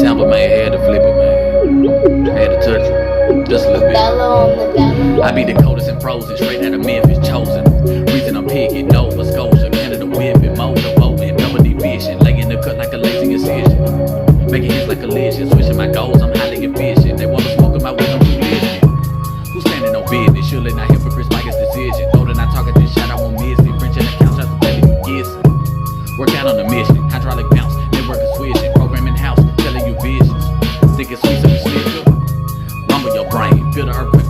sample, man, had to flip it, man. Had to touch it, just a little bit. I be the coldest and frozen, straight out of Memphis, chosen. Reason I'm picking Nova Scotia, Canada whipping, motorboating, double division, laying the cut like a lazy incision, making hits like a collision, switching my goals, I'm highly efficient. They wanna smoke in my way, I'm too listening. Who's standing on business? Surely not hypocrites, Mike's decision. Know that I talk at this shot, I won't miss it. French in the couch, I have to tell you guessing. Work out on the mission, hydraulic bounce, network is switching, programming house, telling you visions. Think it's sweet, so you slip. Rumble your brain, feel the earthquake.